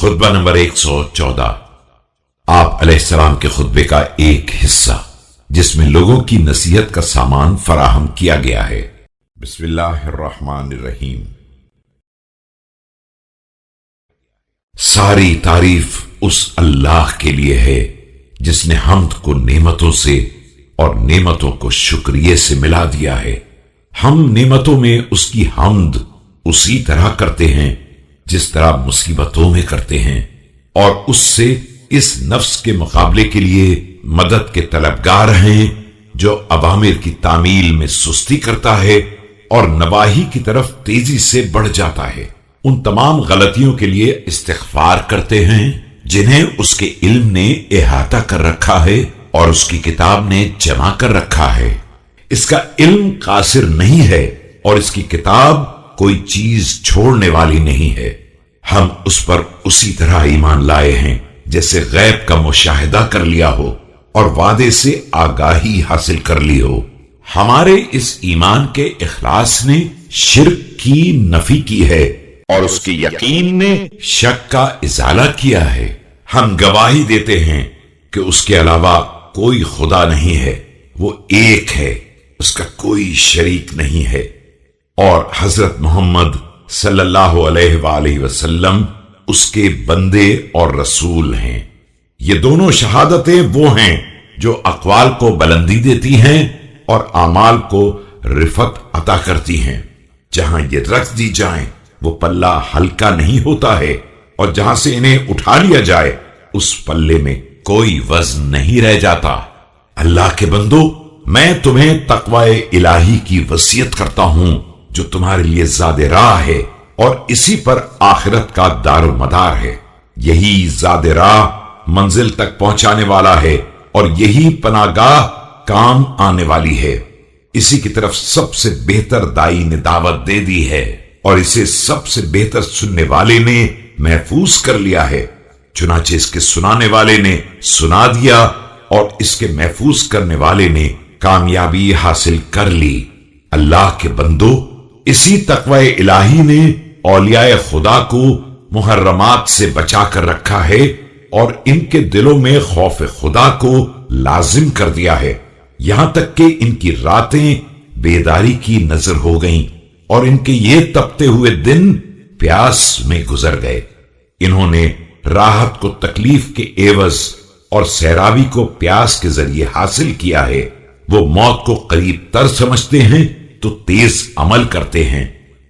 خطبہ نمبر 114 آپ علیہ السلام کے خطبے کا ایک حصہ جس میں لوگوں کی نصیحت کا سامان فراہم کیا گیا ہے۔ بسم اللہ الرحمن الرحیم۔ ساری تعریف اس اللہ کے لیے ہے جس نے حمد کو نعمتوں سے اور نعمتوں کو شکریہ سے ملا دیا ہے۔ ہم نعمتوں میں اس کی حمد اسی طرح کرتے ہیں جس طرح مصیبتوں میں کرتے ہیں، اور اس سے اس نفس کے مقابلے کے لیے مدد کے طلبگار ہیں جو اوامر کی تعمیل میں سستی کرتا ہے اور نواہی کی طرف تیزی سے بڑھ جاتا ہے۔ ان تمام غلطیوں کے لیے استغفار کرتے ہیں جنہیں اس کے علم نے احاطہ کر رکھا ہے اور اس کی کتاب نے جمع کر رکھا ہے۔ اس کا علم قاصر نہیں ہے اور اس کی کتاب کوئی چیز چھوڑنے والی نہیں ہے۔ ہم اس پر اسی طرح ایمان لائے ہیں جیسے غیب کا مشاہدہ کر لیا ہو اور وعدے سے آگاہی حاصل کر لی ہو۔ ہمارے اس ایمان کے اخلاص نے شرک کی نفی کی ہے اور اس کے یقین نے شک کا ازالہ کیا ہے۔ ہم گواہی دیتے ہیں کہ اس کے علاوہ کوئی خدا نہیں ہے، وہ ایک ہے، اس کا کوئی شریک نہیں ہے، اور حضرت محمد صلی اللہ علیہ وآلہ وسلم اس کے بندے اور رسول ہیں۔ یہ دونوں شہادتیں وہ ہیں جو اقوال کو بلندی دیتی ہیں اور اعمال کو رفعت عطا کرتی ہیں۔ جہاں یہ رکھ دی جائیں وہ پلہ ہلکا نہیں ہوتا ہے، اور جہاں سے انہیں اٹھا لیا جائے اس پلے میں کوئی وزن نہیں رہ جاتا۔ اللہ کے بندو، میں تمہیں تقوی الہی کی وصیت کرتا ہوں جو تمہارے لیے زاد راہ ہے اور اسی پر آخرت کا دار و مدار ہے۔ یہی زاد راہ منزل تک پہنچانے والا ہے اور یہی پناہ گاہ کام آنے والی ہے۔ اسی کی طرف سب سے بہتر دائی نے دعوت دے دی ہے اور اسے سب سے بہتر سننے والے نے محفوظ کر لیا ہے۔ چنانچہ اس کے سنانے والے نے سنا دیا اور اس کے محفوظ کرنے والے نے کامیابی حاصل کر لی۔ اللہ کے بندو، اسی تقوی الہی نے اولیاء خدا کو محرمات سے بچا کر رکھا ہے اور ان کے دلوں میں خوف خدا کو لازم کر دیا ہے، یہاں تک کہ ان کی راتیں بیداری کی نظر ہو گئیں اور ان کے یہ تپتے ہوئے دن پیاس میں گزر گئے۔ انہوں نے راحت کو تکلیف کے عوض اور سیرابی کو پیاس کے ذریعے حاصل کیا ہے۔ وہ موت کو قریب تر سمجھتے ہیں تو تیز عمل کرتے ہیں،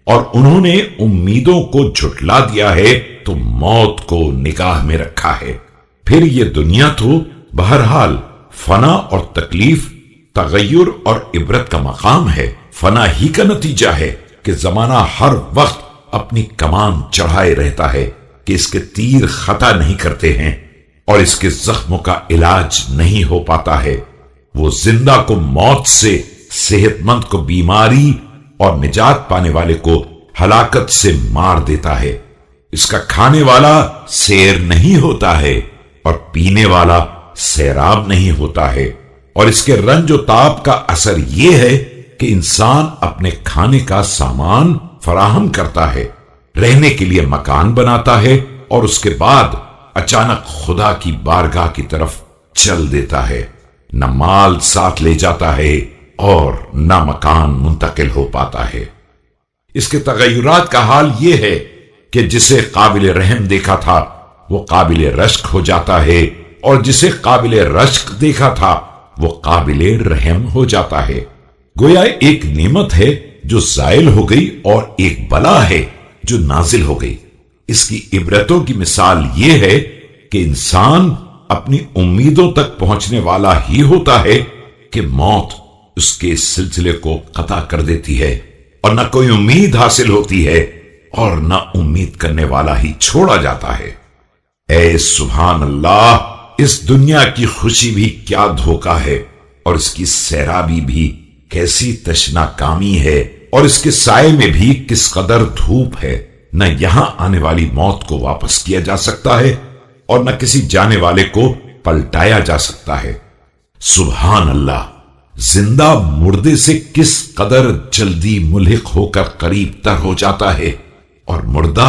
اور انہوں نے امیدوں کو جھٹلا دیا ہے تو موت کو نگاہ میں رکھا ہے۔ پھر یہ دنیا تو بہرحال فنا اور تکلیف، تغیر اور عبرت کا مقام ہے۔ فنا ہی کا نتیجہ ہے کہ زمانہ ہر وقت اپنی کمان چڑھائے رہتا ہے کہ اس کے تیر خطا نہیں کرتے ہیں اور اس کے زخموں کا علاج نہیں ہو پاتا ہے۔ وہ زندہ کو موت سے، صحت مند کو بیماری اور نجات پانے والے کو ہلاکت سے مار دیتا ہے۔ اس کا کھانے والا سیر نہیں ہوتا ہے اور پینے والا سیراب نہیں ہوتا ہے، اور اس کے رنج و تاب کا اثر یہ ہے کہ انسان اپنے کھانے کا سامان فراہم کرتا ہے، رہنے کے لیے مکان بناتا ہے اور اس کے بعد اچانک خدا کی بارگاہ کی طرف چل دیتا ہے۔ نہ مال ساتھ لے جاتا ہے اور نہ مکان منتقل ہو پاتا ہے۔ اس کے تغیرات کا حال یہ ہے کہ جسے قابل رحم دیکھا تھا وہ قابل رشک ہو جاتا ہے، اور جسے قابل رشک دیکھا تھا وہ قابل رحم ہو جاتا ہے۔ گویا ایک نعمت ہے جو زائل ہو گئی اور ایک بلا ہے جو نازل ہو گئی۔ اس کی عبرتوں کی مثال یہ ہے کہ انسان اپنی امیدوں تک پہنچنے والا ہی ہوتا ہے کہ موت اس کے سلسلے کو قطع کر دیتی ہے، اور نہ کوئی امید حاصل ہوتی ہے اور نہ امید کرنے والا ہی چھوڑا جاتا ہے۔ اے سبحان اللہ، اس دنیا کی خوشی بھی کیا دھوکہ ہے، اور اس کی سیرابی بھی کیسی تشنا کامی ہے، اور اس کے سائے میں بھی کس قدر دھوپ ہے۔ نہ یہاں آنے والی موت کو واپس کیا جا سکتا ہے اور نہ کسی جانے والے کو پلٹایا جا سکتا ہے۔ سبحان اللہ، زندہ مردے سے کس قدر جلدی ملحق ہو کر قریب تر ہو جاتا ہے، اور مردہ